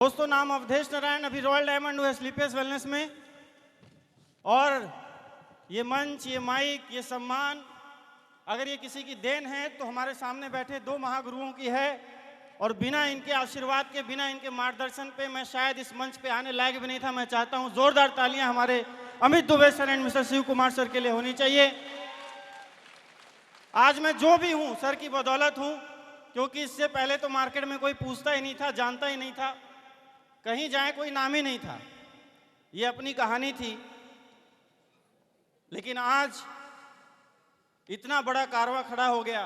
दोस्तों, नाम अवधेश नारायण, अभी रॉयल डायमंड हुआ स्लीपियस वेलनेस में। और ये मंच, ये माइक, ये सम्मान अगर ये किसी की देन है तो हमारे सामने बैठे दो महागुरुओं की है। और बिना इनके आशीर्वाद के, बिना इनके मार्गदर्शन पे मैं शायद इस मंच पे आने लायक भी नहीं था। मैं चाहता हूं जोरदार तालियां हमारे Amit Dubey sir and mister Shiv Kumar sir के लिए होनी चाहिए। आज मैं जो भी हूं सर की बदौलत हूं, क्योंकि इससे पहले तो मार्केट में कोई पूछता ही नहीं था, जानता ही नहीं था, कहीं जाए कोई नाम ही नहीं था। ये अपनी कहानी थी। लेकिन आज इतना बड़ा कारवा खड़ा हो गया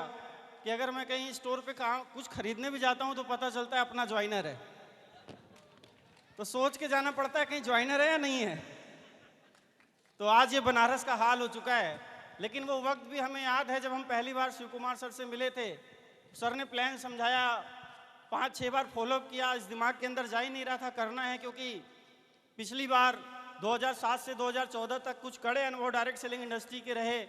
कि अगर मैं कहीं स्टोर पे कुछ खरीदने भी जाता हूं तो पता चलता है अपना ज्वाइनर है। तो सोच के जाना पड़ता है कहीं ज्वाइनर है या नहीं है। तो आज ये बनारस का हाल हो चुका है। लेकिन वो वक्त भी हमें याद है जब हम पहली बार शिव कुमार सर से मिले थे। सर ने प्लान समझाया, 5-6 बार फॉलोअप किया। इस दिमाग के अंदर जा ही नहीं रहा था करना है, क्योंकि पिछली बार 2007 से 2014 तक कुछ कड़े अनुभव डायरेक्ट सेलिंग इंडस्ट्री के रहे,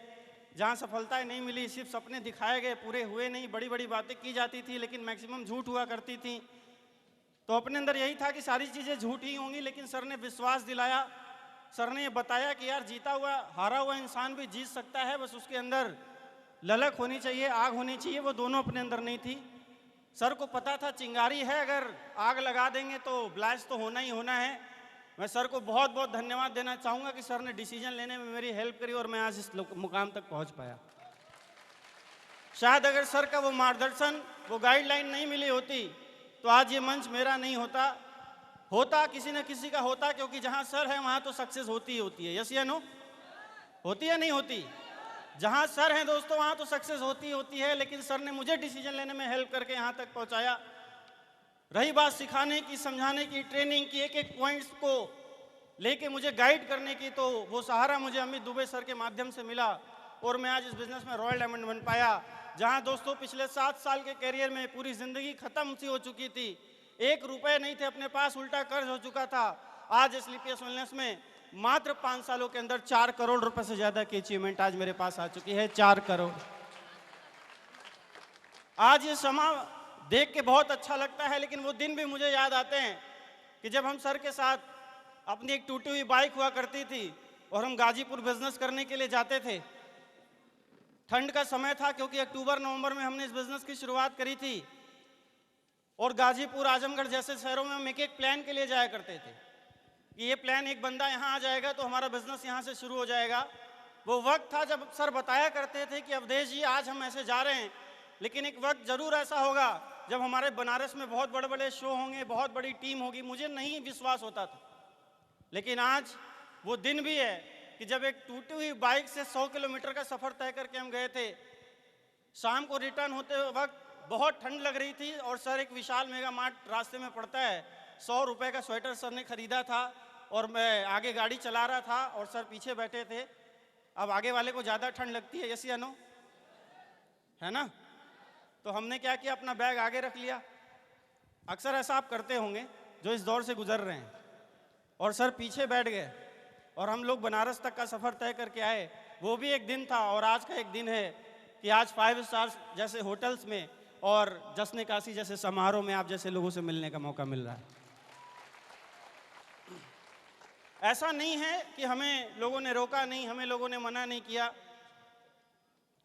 जहां सफलताएं नहीं मिली, सिर्फ सपने दिखाए गए, पूरे हुए नहीं। बड़ी बड़ी बातें की जाती थी लेकिन मैक्सिमम झूठ हुआ करती थी। तो अपने अंदर यही था कि सारी चीज़ें झूठ ही होंगी, लेकिन सर ने विश्वास दिलाया। सर ने ये बताया कि यार, जीता हुआ हारा हुआ इंसान भी जीत सकता है, बस उसके अंदर ललक होनी चाहिए, आग होनी चाहिए। वो दोनों अपने अंदर नहीं थी। सर को पता था चिंगारी है, अगर आग लगा देंगे तो ब्लास्ट तो होना ही होना है। मैं सर को बहुत बहुत धन्यवाद देना चाहूँगा कि सर ने डिसीजन लेने में मेरी हेल्प करी और मैं आज इस मुकाम तक पहुँच पाया। शायद अगर सर का वो मार्गदर्शन, वो गाइडलाइन नहीं मिली होती तो आज ये मंच मेरा नहीं होता किसी न किसी का होता, क्योंकि जहाँ सर है वहाँ तो सक्सेस होती ही होती है। यस या नो? होती है नहीं होती? जहाँ सर हैं दोस्तों वहाँ तो सक्सेस होती है। लेकिन सर ने मुझे डिसीजन लेने में हेल्प करके यहाँ तक पहुँचाया। रही बात सिखाने की, समझाने की, ट्रेनिंग की, एक एक पॉइंट्स को लेके मुझे गाइड करने की, तो वो सहारा मुझे अमित दुबे सर के माध्यम से मिला और मैं आज इस बिजनेस में रॉयल डायमंड बन पाया। जहाँ दोस्तों पिछले 7 साल के करियर में पूरी जिंदगी खत्म सी हो चुकी थी, 1 रुपये नहीं थे अपने पास, उल्टा कर्ज हो चुका था। आज स्लीपियस वेलनेस में मात्र 5 सालों के अंदर 4 करोड़ रुपए से ज्यादा की अचीवमेंट आज मेरे पास आ चुकी है। 4 करोड़। आज ये समा देख के बहुत अच्छा लगता है, लेकिन वो दिन भी मुझे याद आते हैं कि जब हम सर के साथ अपनी एक टूटी हुई बाइक हुआ करती थी और हम गाजीपुर बिजनेस करने के लिए जाते थे। ठंड का समय था, क्योंकि अक्टूबर नवंबर में हमने इस बिजनेस की शुरुआत करी थी। और गाजीपुर, आजमगढ़ जैसे शहरों में हम एक एक प्लान के लिए जाया करते थे कि ये प्लान, एक बंदा यहाँ आ जाएगा तो हमारा बिजनेस यहाँ से शुरू हो जाएगा। वो वक्त था जब सर बताया करते थे कि अवधेश जी, आज हम ऐसे जा रहे हैं, लेकिन एक वक्त जरूर ऐसा होगा जब हमारे बनारस में बहुत बड़े बड़े शो होंगे, बहुत बड़ी टीम होगी। मुझे नहीं विश्वास होता था, लेकिन आज वो दिन भी है कि जब एक टूटी हुई बाइक से 100 किलोमीटर का सफर तय करके हम गए थे। शाम को रिटर्न होते वक्त बहुत ठंड लग रही थी और सर, एक विशाल मेगा मार्ट रास्ते में पड़ता है, 100 रुपए का स्वेटर सर ने खरीदा था और मैं आगे गाड़ी चला रहा था और सर पीछे बैठे थे। अब आगे वाले को ज़्यादा ठंड लगती है, यस या नो? है ना? तो हमने क्या किया, अपना बैग आगे रख लिया। अक्सर ऐसा आप करते होंगे जो इस दौर से गुजर रहे हैं। और सर पीछे बैठ गए और हम लोग बनारस तक का सफ़र तय करके आए। वो भी एक दिन था और आज का एक दिन है कि आज 5 स्टार जैसे होटल्स में और जश्न काशी जैसे समारोह में आप जैसे लोगों से मिलने का मौका मिल रहा है। ऐसा नहीं है कि हमें लोगों ने रोका नहीं, हमें लोगों ने मना नहीं किया,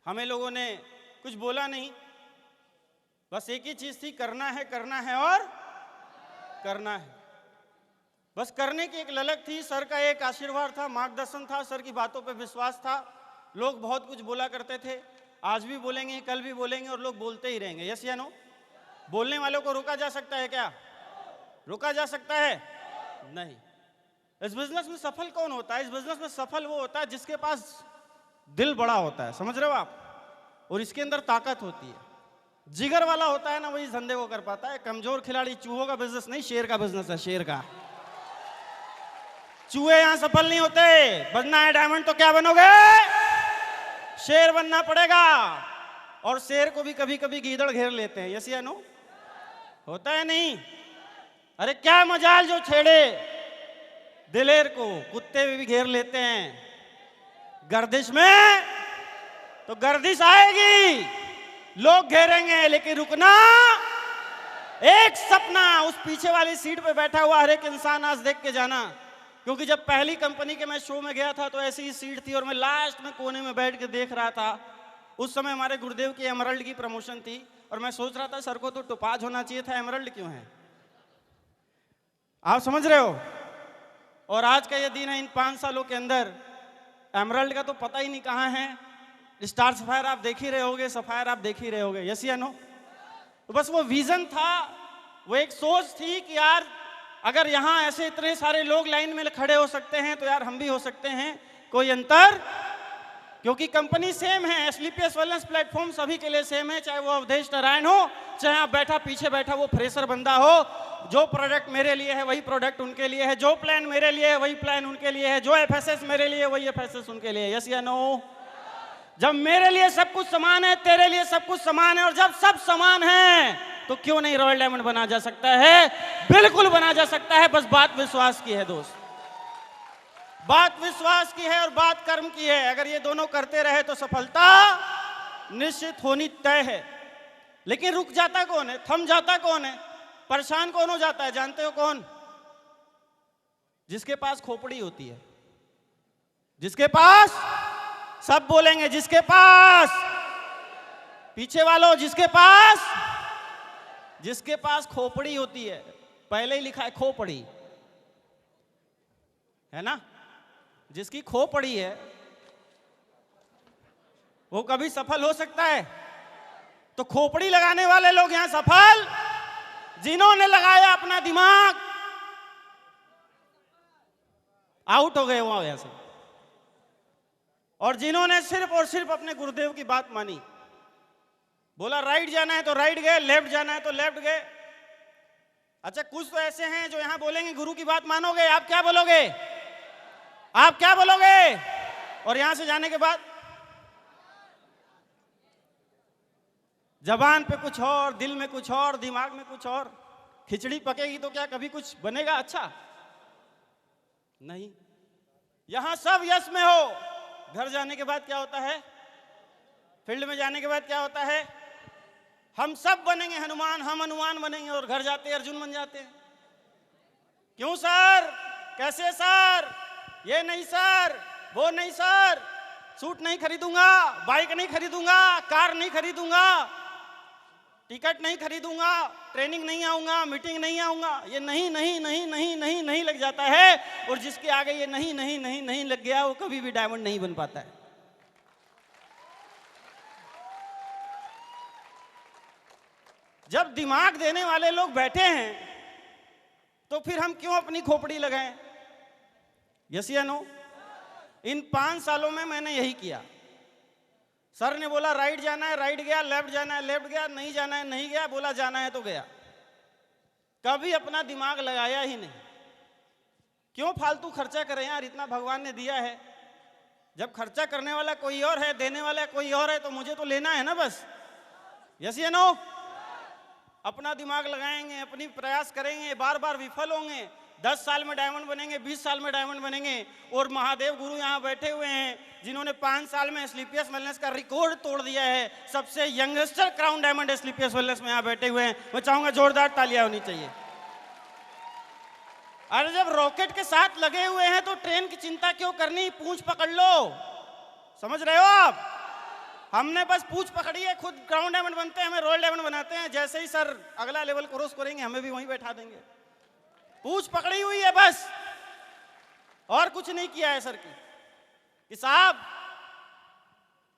हमें लोगों ने कुछ बोला नहीं। बस एक ही चीज थी, करना है और करना है। बस करने की एक ललक थी, सर का एक आशीर्वाद था, मार्गदर्शन था, सर की बातों पे विश्वास था। लोग बहुत कुछ बोला करते थे, आज भी बोलेंगे, कल भी बोलेंगे और लोग बोलते ही रहेंगे। यस या नो? बोलने वालों को रोका जा सकता है क्या? रोका जा सकता है? नहीं। इस बिजनेस में सफल कौन होता है? इस बिजनेस में सफल वो होता है जिसके पास दिल बड़ा होता है, समझ रहे हो आप? और इसके अंदर ताकत होती है। जिगर वाला होता है ना, वही इस धंधे को कर पाता है। कमजोर खिलाड़ी, चूहों का बिजनेस नहीं, शेर का बिजनेस है, शेर का। चूहे यहां सफल नहीं होते। बनना है डायमंड तो क्या बनोगे? शेर बनना पड़ेगा। और शेर को भी कभी कभी गीदड़ घेर लेते हैं, यस या नो? होता है नहीं? अरे क्या मजाल जो छेड़े दिलेर को, कुत्ते भी घेर लेते हैं। गर्दिश में तो गर्दिश आएगी, लोग घेरेंगे, लेकिन रुकना एक सपना उस पीछे वाली सीट पे बैठा हुआ हर एक इंसान आज देख के जाना, क्योंकि जब पहली कंपनी के मैं शो में गया था तो ऐसी ही सीट थी और मैं लास्ट में कोने में बैठ के देख रहा था। उस समय हमारे गुरुदेव की एमरल्ड की प्रमोशन थी और मैं सोच रहा था सर को तो टोपाज होना चाहिए था, एमरल्ड क्यों है? आप समझ रहे हो? और आज का ये दिन है, इन 5 सालों के अंदर एमरल्ड का तो पता ही नहीं कहाँ है। स्टार सफायर आप देख ही रहे होगे, सफायर आप देख ही रहे होगे, यस या नो? तो बस वो विजन था, वो एक सोच थी कि यार अगर यहाँ ऐसे इतने सारे लोग लाइन में खड़े हो सकते हैं तो यार हम भी हो सकते हैं। कोई अंतर? क्योंकि कंपनी सेम है, एसलीपीएस वेलनेस प्लेटफॉर्म सभी के लिए सेम है, चाहे वो अवधेश नारायण हो, चाहे आप पीछे बैठा वो फ्रेशर बंदा हो। जो प्रोडक्ट मेरे लिए है वही प्रोडक्ट उनके लिए है, जो प्लान मेरे लिए है वही प्लान उनके लिए है, जो एफएसएस मेरे लिए वही एफएसएस उनके लिए। यस या नो? जब मेरे लिए सब कुछ समान है, तेरे लिए सब कुछ समान है, और जब सब समान है तो क्यों नहीं रॉयल डायमंड बना जा सकता है? बिल्कुल बना जा सकता है। बस बात विश्वास की है दोस्त, बात विश्वास की है और बात कर्म की है। अगर ये दोनों करते रहे तो सफलता निश्चित होनी तय है। लेकिन रुक जाता कौन है, थम जाता कौन है, परेशान कौन हो जाता है? जानते हो कौन? जिसके पास खोपड़ी होती है, जिसके पास, सब बोलेंगे जिसके पास, पीछे वालों जिसके पास खोपड़ी होती है। पहले ही लिखा है खोपड़ी, है ना? जिसकी खोपड़ी है वो कभी सफल हो सकता है? तो खोपड़ी लगाने वाले लोग यहां सफल, जिन्होंने लगाया अपना दिमाग, आउट हो गए वहां यहां से। और जिन्होंने सिर्फ और सिर्फ अपने गुरुदेव की बात मानी, बोला राइट जाना है तो राइट गए, लेफ्ट जाना है तो लेफ्ट गए। अच्छा, कुछ तो ऐसे हैं जो यहां बोलेंगे गुरु की बात मानोगे, आप क्या बोलोगे? आप क्या बोलोगे? और यहां से जाने के बाद जबान पे कुछ और, दिल में कुछ और, दिमाग में कुछ और। खिचड़ी पकेगी तो क्या कभी कुछ बनेगा अच्छा? नहीं। यहां सब यश में हो, घर जाने के बाद क्या होता है? फील्ड में जाने के बाद क्या होता है? हम सब बनेंगे हनुमान, हम हनुमान बनेंगे और घर जाते अर्जुन बन जाते हैं। क्यों सर? कैसे सर? ये नहीं सर, वो नहीं सर, सूट नहीं खरीदूंगा, बाइक नहीं खरीदूंगा, कार नहीं खरीदूंगा, टिकट नहीं खरीदूंगा, ट्रेनिंग नहीं आऊंगा, मीटिंग नहीं आऊंगा। ये नहीं नहीं नहीं नहीं नहीं नहीं लग जाता है, और जिसके आगे ये नहीं नहीं नहीं नहीं लग गया वो कभी भी डायमंड नहीं बन पाता है। जब दिमाग देने वाले लोग बैठे हैं तो फिर हम क्यों अपनी खोपड़ी लगाएं? यस या नो? इन 5 सालों में मैंने यही किया। सर ने बोला राइट जाना है, राइट गया, लेफ्ट जाना है, लेफ्ट गया, नहीं जाना है, नहीं गया, बोला जाना है तो गया। कभी अपना दिमाग लगाया ही नहीं। क्यों फालतू खर्चा करें यार, इतना भगवान ने दिया है। जब खर्चा करने वाला कोई और है, देने वाला कोई और है, तो मुझे तो लेना है ना बस। यस या नो? अपना दिमाग लगाएंगे, अपनी प्रयास करेंगे, बार बार विफल होंगे, 10 साल में डायमंड बनेंगे, 20 साल में डायमंड बनेंगे। और महादेव गुरु यहाँ बैठे हुए हैं जिन्होंने 5 साल में एसलीपीएस वेलनेस का रिकॉर्ड तोड़ दिया है। सबसे यंगस्टर क्राउन डायमंड एसलीपीएस वेलनेस में यहाँ बैठे हुए हैं। मैं चाहूंगा जोरदार तालियां होनी चाहिए। अरे जब रॉकेट के साथ लगे हुए हैं तो ट्रेन की चिंता क्यों करनी? पूंछ पकड़ लो। समझ रहे हो आप? हमने बस पूंछ पकड़ी है, खुद क्राउन डायमंड बनते हैं, हमें रॉयल डायमंड बनाते हैं। जैसे ही सर अगला लेवल क्रॉस करेंगे हमें भी वहीं बैठा देंगे। पूंछ पकड़ी हुई है बस, और कुछ नहीं किया है सर की। कि साहब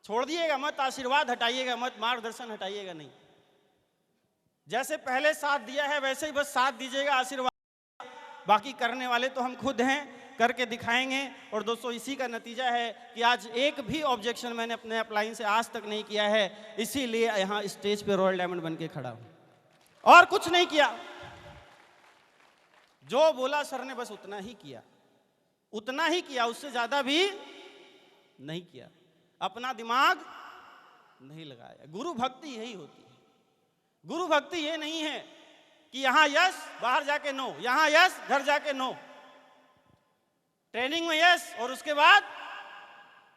छोड़ दिएगा मत, आशीर्वाद हटाइएगा मत, मार्गदर्शन हटाइएगा नहीं। जैसे पहले साथ दिया है वैसे ही बस साथ दीजिएगा, आशीर्वाद। बाकी करने वाले तो हम खुद हैं, करके दिखाएंगे। और दोस्तों इसी का नतीजा है कि आज एक भी ऑब्जेक्शन मैंने अपने अपलाइन से आज तक नहीं किया है। इसीलिए यहाँ स्टेज पे रॉयल डायमंड बन के खड़ा हूं, और कुछ नहीं किया। जो बोला सर ने बस उतना ही किया, उतना ही किया, उससे ज्यादा भी नहीं किया। अपना दिमाग नहीं लगाया। गुरु भक्ति यही होती है। गुरु भक्ति ये नहीं है कि यहां यस बाहर जाके नो, यहां यस घर जाके नो, ट्रेनिंग में यस और उसके बाद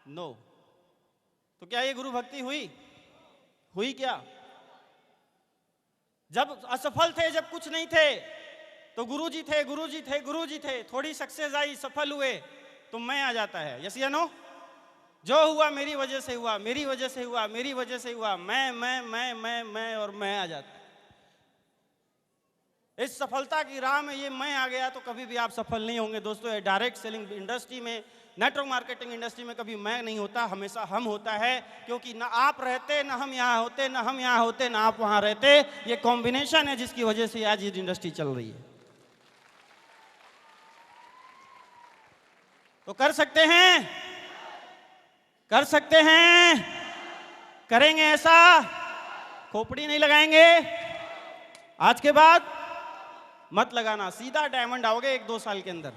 नो। तो क्या ये गुरु भक्ति हुई? हुई क्या? जब असफल थे, जब कुछ नहीं थे, तो गुरुजी थे, गुरुजी थे, गुरुजी थे। थोड़ी सक्सेस आई, सफल हुए, तो मैं आ जाता है। यस या नो? जो हुआ मेरी वजह से हुआ, मेरी वजह से हुआ, मेरी वजह से हुआ, मैं और मैं आ जाता है। इस सफलता की राह में ये मैं आ गया तो कभी भी आप सफल नहीं होंगे दोस्तों। ये डायरेक्ट सेलिंग इंडस्ट्री में, नेटवर्क मार्केटिंग इंडस्ट्री में कभी मैं नहीं होता, हमेशा हम होता है। क्योंकि ना आप रहते, ना हम यहाँ होते, ना हम यहाँ होते, ना आप वहाँ रहते। ये कॉम्बिनेशन है जिसकी वजह से आज ये इंडस्ट्री चल रही है। तो कर सकते हैं, कर सकते हैं, करेंगे ऐसा, खोपड़ी नहीं लगाएंगे। आज के बाद मत लगाना, सीधा डायमंड आओगे 1-2 साल के अंदर।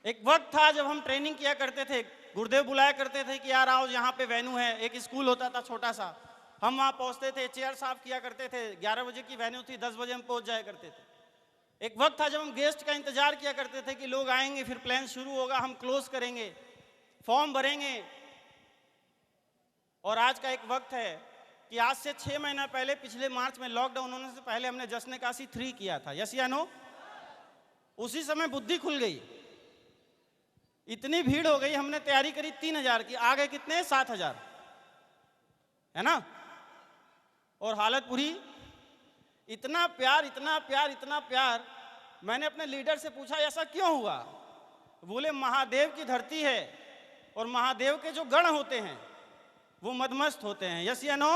एक वक्त था जब हम ट्रेनिंग किया करते थे, गुरुदेव बुलाया करते थे कि यार आओ, यहाँ पे वेन्यू है। एक स्कूल होता था छोटा सा, हम वहाँ पहुँचते थे, चेयर साफ किया करते थे। 11 बजे की वेन्यू थी, 10 बजे हम पहुँच जाया करते थे। एक वक्त था जब हम गेस्ट का इंतजार किया करते थे कि लोग आएंगे, फिर प्लान शुरू होगा, हम क्लोज करेंगे, फॉर्म भरेंगे। और आज का एक वक्त है कि आज से 6 महीना पहले, पिछले मार्च में लॉकडाउन होने से पहले हमने जश्न काशी 3 किया था। यस या नो? उसी समय बुद्धि खुल गई, इतनी भीड़ हो गई, हमने तैयारी करी 3000 की, आ गए कितने? 7000, है ना? और हालत पूरी। इतना प्यार, इतना प्यार, इतना प्यार। मैंने अपने लीडर से पूछा ऐसा क्यों हुआ? बोले महादेव की धरती है और महादेव के जो गण होते हैं वो मदमस्त होते हैं। यस या नो?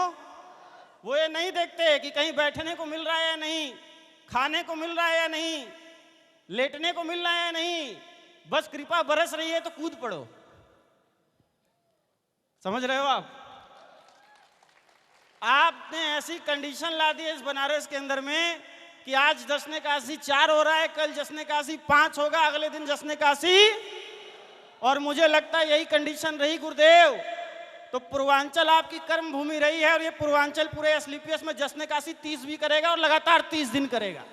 वो ये नहीं देखते कि कहीं बैठने को मिल रहा है या नहीं, खाने को मिल रहा है या नहीं, लेटने को मिल रहा है या नहीं, बस कृपा बरस रही है तो कूद पड़ो। समझ रहे हो आप? आपने ऐसी कंडीशन ला दी इस बनारस के अंदर में कि आज जश्न काशी 4 हो रहा है, कल जश्न काशी 5 होगा, अगले दिन जश्न काशी। और मुझे लगता है यही कंडीशन रही गुरुदेव तो पूर्वांचल आपकी कर्म भूमि रही है। और ये पूर्वांचल पूरे एसलीपीएस में जश्न काशी 30 भी करेगा और लगातार 30 दिन करेगा।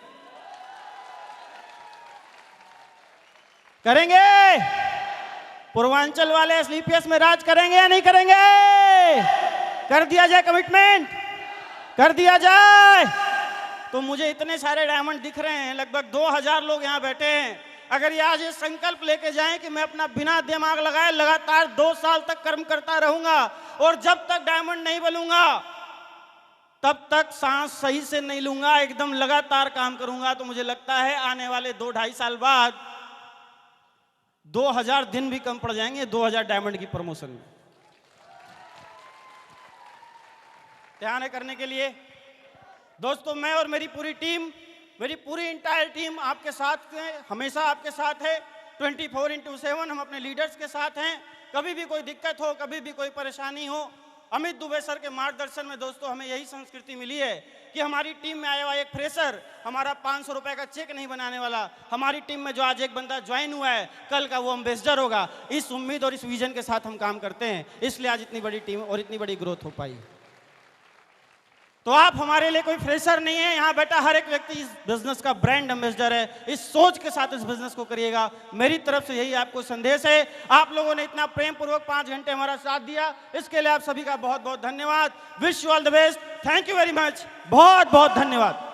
करेंगे? पूर्वांचल वाले एसलीपीएस में राज करेंगे या नहीं करेंगे? कर दिया जाए कमिटमेंट, कर दिया जाए। तो मुझे इतने सारे डायमंड दिख रहे हैं, लगभग 2000 लोग यहाँ बैठे हैं। अगर ये आज ये संकल्प लेके जाएं कि मैं अपना बिना दिमाग लगाए लगातार 2 साल तक कर्म करता रहूंगा और जब तक डायमंड नहीं बनूंगा तब तक सांस सही से नहीं लूंगा, एकदम लगातार काम करूंगा, तो मुझे लगता है आने वाले 2-2.5 साल बाद 2000 दिन भी कम पड़ जाएंगे 2000 डायमंड की प्रमोशन में। ध्यान है करने के लिए दोस्तों। मैं और मेरी पूरी टीम, मेरी पूरी इंटायर टीम आपके साथ है, हमेशा आपके साथ है। 24/7 हम अपने लीडर्स के साथ हैं। कभी भी कोई दिक्कत हो, कभी भी कोई परेशानी हो, अमित दुबे सर के मार्गदर्शन में दोस्तों हमें यही संस्कृति मिली है कि हमारी टीम में आया हुआ एक फ्रेशर हमारा 500 रुपए का चेक नहीं बनाने वाला। हमारी टीम में जो आज एक बंदा ज्वाइन हुआ है, कल का वो एम्बेसडर होगा। इस उम्मीद और इस विजन के साथ हम काम करते हैं, इसलिए आज इतनी बड़ी टीम और इतनी बड़ी ग्रोथ हो पाई। तो आप हमारे लिए कोई फ्रेशर नहीं है, यहाँ बैठा हर एक व्यक्ति इस बिजनेस का ब्रांड एम्बेसडर है। इस सोच के साथ इस बिजनेस को करिएगा, मेरी तरफ से यही आपको संदेश है। आप लोगों ने इतना प्रेम पूर्वक 5 घंटे हमारा साथ दिया, इसके लिए आप सभी का बहुत बहुत धन्यवाद। Wish you all the best, thank you very much, बहुत बहुत धन्यवाद।